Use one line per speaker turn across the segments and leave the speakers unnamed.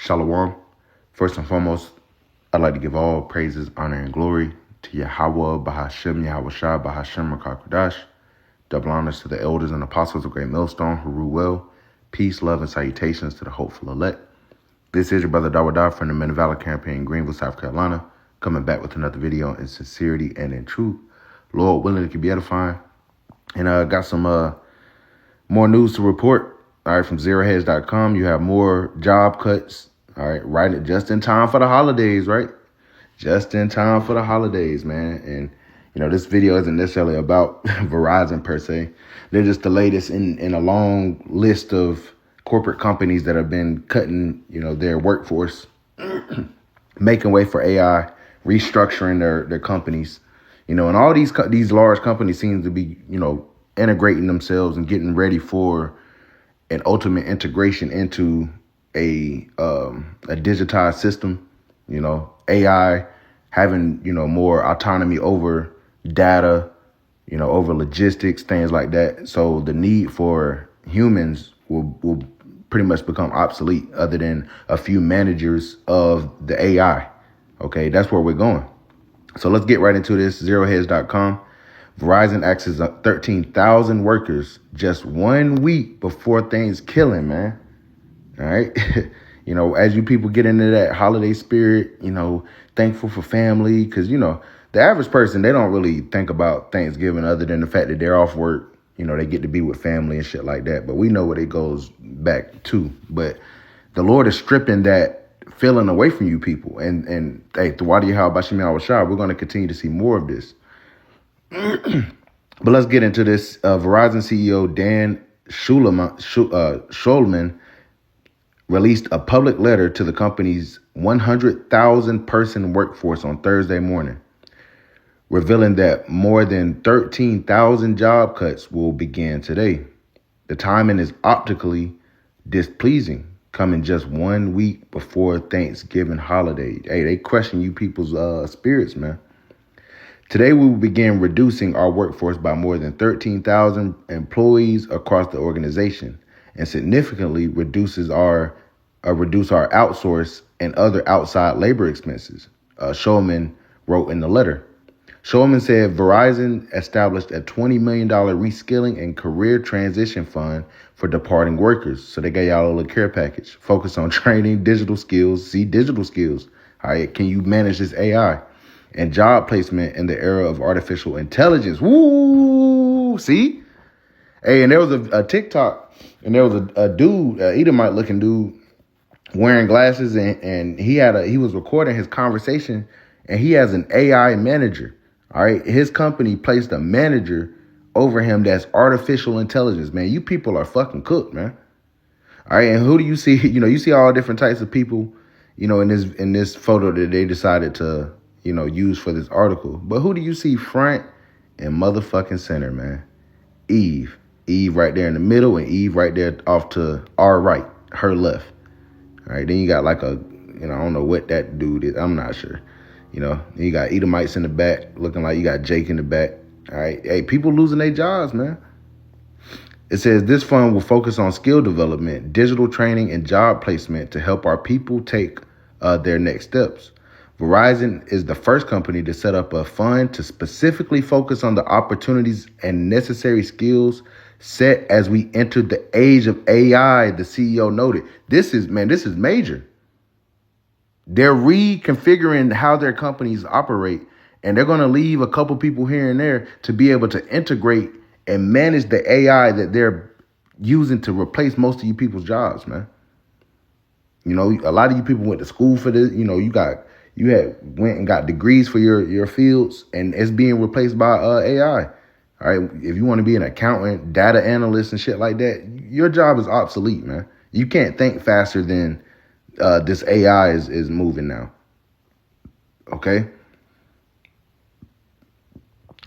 Shalom. First and foremost, I'd like to give all praises, honor, and glory to Yahweh, Bahashem, Yahweh Shah, Bahashem, Rakakadash. Double honors to the elders and apostles of Great Millstone who rule well. Peace, love, and salutations to the hopeful elect. This is your brother Dawadah from the Men of Valor campaign in Greenville, South Carolina, coming back with another video in sincerity and in truth. Lord willing, it can be edifying. And got some more news to report. All right, from zeroheads.com, you have more job cuts. All right, just in time for the holidays, right? Just in time for the holidays, man. And, you know, this video isn't necessarily about Verizon per se. They're just the latest in a long list of corporate companies that have been cutting, you know, their workforce, making way for AI, restructuring their companies. You know, and all these large companies seem to be, you know, integrating themselves and getting ready for an ultimate integration into a digitized system, you know, AI having, you know, more autonomy over data, you know, over logistics, things like that. So the need for humans will pretty much become obsolete other than a few managers of the AI. Okay, that's where we're going. So let's get right into this. Zeroheads.com. Verizon axes 13,000 workers just 1 week before Thanksgiving, man. All right. You know, as you people get into that holiday spirit, you know, thankful for family, because, you know, the average person, they don't really think about Thanksgiving other than the fact that they're off work. You know, they get to be with family and shit like that. But we know what it goes back to. But the Lord is stripping that feeling away from you people. And hey, Thawadi Yahweh Bashim Yahweh Shah, we're going to continue to see more of this. But let's get into this. Verizon CEO Dan Schulman released a public letter to the company's 100,000 person workforce on Thursday morning, revealing that more than 13,000 job cuts will begin today. The timing is optically displeasing, coming just 1 week before Thanksgiving holiday. Hey, they question you people's spirits, man. Today, we will begin reducing our workforce by more than 13,000 employees across the organization, and significantly reduce our outsource and other outside labor expenses, Schulman wrote in the letter. Schulman said Verizon established a $20 million reskilling and career transition fund for departing workers. So they got y'all a little care package, focus on training, digital skills. All right, can you manage this AI? And job placement in the era of artificial intelligence. Woo! See? Hey, and there was a TikTok, and there was a dude, Edomite looking dude, wearing glasses, and he was recording his conversation, and he has an AI manager. All right. His company placed a manager over him that's artificial intelligence. Man, you people are fucking cooked, man. All right. And who do you see? You know, you see all different types of people, you know, in this photo that they decided to, you know, use for this article. But who do you see front and motherfucking center, man? Eve right there in the middle, and Eve right there off to our right, her left. All right. Then you got like I don't know what that dude is. I'm not sure. You know, you got Edomites in the back, looking like you got Jake in the back. All right. Hey, people losing their jobs, man. It says this fund will focus on skill development, digital training, and job placement to help our people take their next steps. Verizon is the first company to set up a fund to specifically focus on the opportunities and necessary skills set as we enter the age of AI, the CEO noted. This is major. They're reconfiguring how their companies operate, and they're going to leave a couple people here and there to be able to integrate and manage the AI that they're using to replace most of you people's jobs, man. You know, a lot of you people went to school for this. You know, you went and got degrees for your fields, and it's being replaced by AI. All right. If you want to be an accountant, data analyst, and shit like that, your job is obsolete, man. You can't think faster than this AI is moving now. Okay.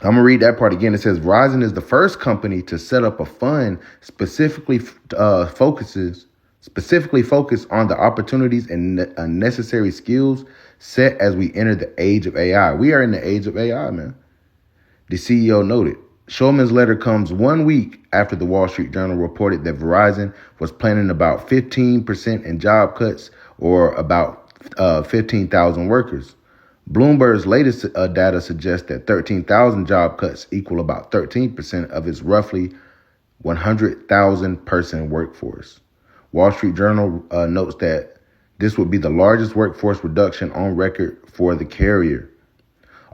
I'm gonna read that part again. It says Verizon is the first company to set up a fund specifically focused on the opportunities and necessary skills set as we enter the age of AI. We are in the age of AI, man. The CEO noted. Schulman's letter comes 1 week after the Wall Street Journal reported that Verizon was planning about 15% in job cuts or about 15,000 workers. Bloomberg's latest data suggests that 13,000 job cuts equal about 13% of its roughly 100,000 person workforce. Wall Street Journal notes that this would be the largest workforce reduction on record for the carrier.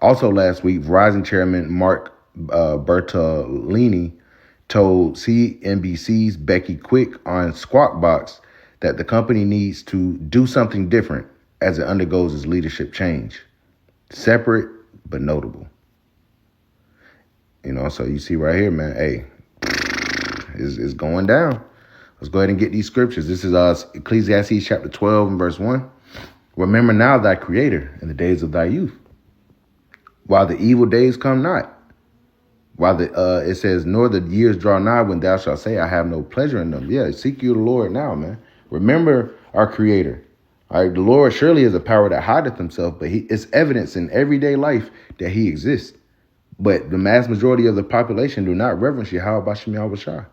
Also last week, Verizon chairman Mark Bertolini told CNBC's Becky Quick on Squawk Box that the company needs to do something different as it undergoes its leadership change. Separate but notable. So you see right here, man, hey, it's going down. Let's go ahead and get these scriptures. This is Ecclesiastes chapter 12 and verse 1. Remember now thy creator in the days of thy youth, while the evil days come not. While it says, nor the years draw nigh when thou shalt say, I have no pleasure in them. Yeah, seek you the Lord now, man. Remember our creator. All right, the Lord surely is a power that hideth himself, but it's evidence in everyday life that he exists. But the mass majority of the population do not reverence Yahweh B'Shem Yahweh Shah.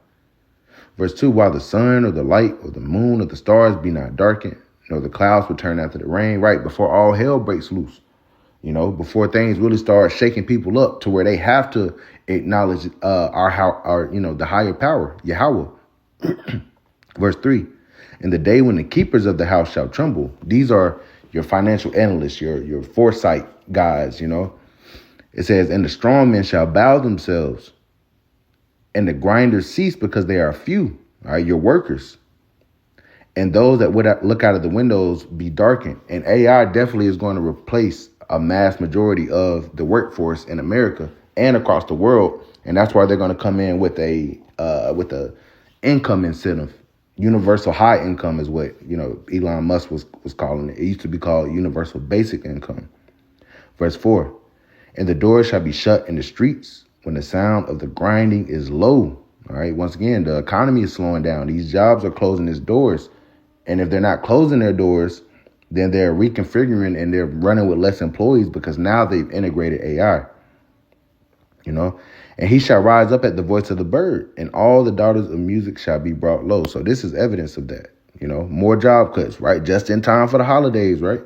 Verse 2, while the sun or the light or the moon or the stars be not darkened, nor the clouds return after the rain, right before all hell breaks loose, before things really start shaking people up to where they have to acknowledge the higher power, Yahweh. Verse 3, in the day when the keepers of the house shall tremble, these are your financial analysts, your foresight guys, It says, and the strong men shall bow themselves, and the grinders cease because they are few, all right, your workers. And those that would look out of the windows be darkened. And AI definitely is going to replace a mass majority of the workforce in America and across the world. And that's why they're going to come in with a income incentive. Universal high income is what, Elon Musk was calling it. It used to be called universal basic income. Verse 4, and the doors shall be shut in the streets when the sound of the grinding is low. All right. Once again, the economy is slowing down. These jobs are closing its doors. And if they're not closing their doors, then they're reconfiguring and they're running with less employees because now they've integrated AI. And he shall rise up at the voice of the bird, and all the daughters of music shall be brought low. So this is evidence of that. More job cuts, right? Just in time for the holidays, right?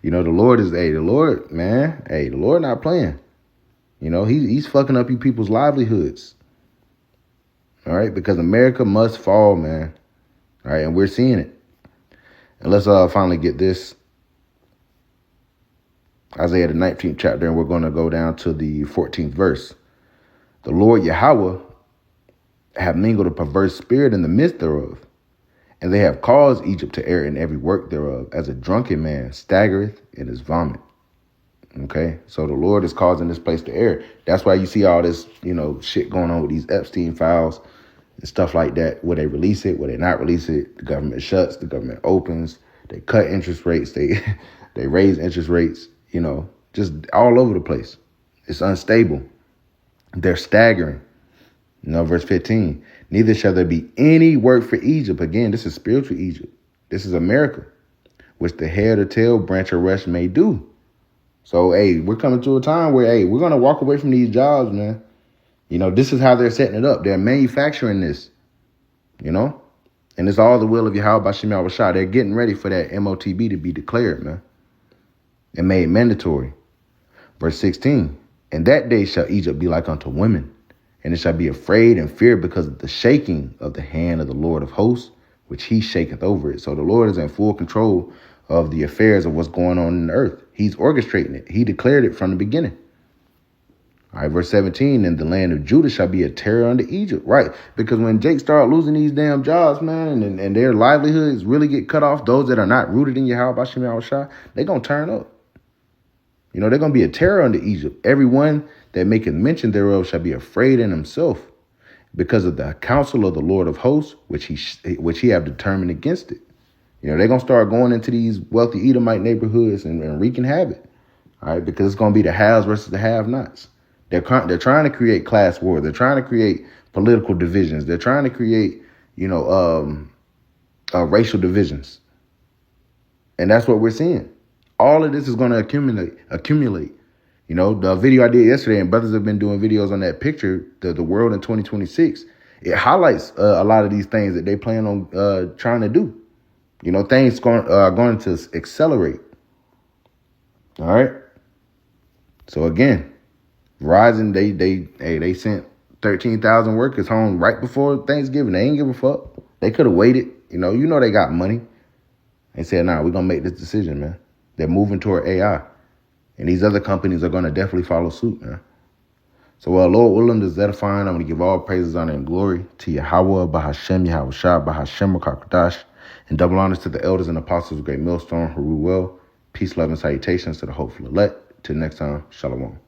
The Lord is, the Lord, man, the Lord not playing. He's fucking up you people's livelihoods. All right, because America must fall, man. All right, and we're seeing it. And let's finally get this. Isaiah the 19th chapter, and we're going to go down to the 14th verse. The Lord Yahweh have mingled a perverse spirit in the midst thereof, and they have caused Egypt to err in every work thereof, as a drunken man staggereth in his vomit. Okay, so the Lord is causing this place to err. That's why you see all this, shit going on with these Epstein files and stuff like that, where they release it, where they not release it. The government shuts, the government opens, they cut interest rates, they raise interest rates, just all over the place. It's unstable. They're staggering. Verse 15, neither shall there be any work for Egypt. Again, this is spiritual Egypt. This is America, which the head or tail, branch or rest may do. So, we're coming to a time where, we're going to walk away from these jobs, man. This is how they're setting it up. They're manufacturing this, and it's all the will of Yahweh B'Shem Yahweh Shah. They're getting ready for that MOTB to be declared, man, and made mandatory. Verse 16, and that day shall Egypt be like unto women, and it shall be afraid and feared because of the shaking of the hand of the Lord of hosts, which he shaketh over it. So the Lord is in full control of the affairs of what's going on in the earth. He's orchestrating it. He declared it from the beginning. All right, verse 17, and the land of Judah shall be a terror unto Egypt. Right, because when Jake start losing these damn jobs, man, and their livelihoods really get cut off, those that are not rooted in Yahweh B'Shem Yahweh Shah, they're going to turn up. They're going to be a terror unto Egypt. Everyone that maketh mention thereof shall be afraid in himself because of the counsel of the Lord of hosts, which he have determined against it. They're going to start going into these wealthy Edomite neighborhoods and wreaking havoc. All right, because it's going to be the haves versus the have-nots. They're trying to create class war. They're trying to create political divisions. They're trying to create, racial divisions. And that's what we're seeing. All of this is going to accumulate. The video I did yesterday, and brothers have been doing videos on that picture, the world in 2026. It highlights a lot of these things that they plan on trying to do. Things going to accelerate. All right. So again, Verizon, they sent 13,000 workers home right before Thanksgiving. They ain't give a fuck. They could have waited. They got money. They said, nah, we're going to make this decision, man. They're moving toward AI. And these other companies are going to definitely follow suit, man. So, Lord willing, is edifying. I'm going to give all praises, honor, and glory to Yahweh, Bahashem, Yahweh Shah, Bahashem, Rakakadash, and double honors to the elders and apostles of Great Millstone, who rule well. Peace, love, and salutations to the hopeful elect. Till next time, Shalom.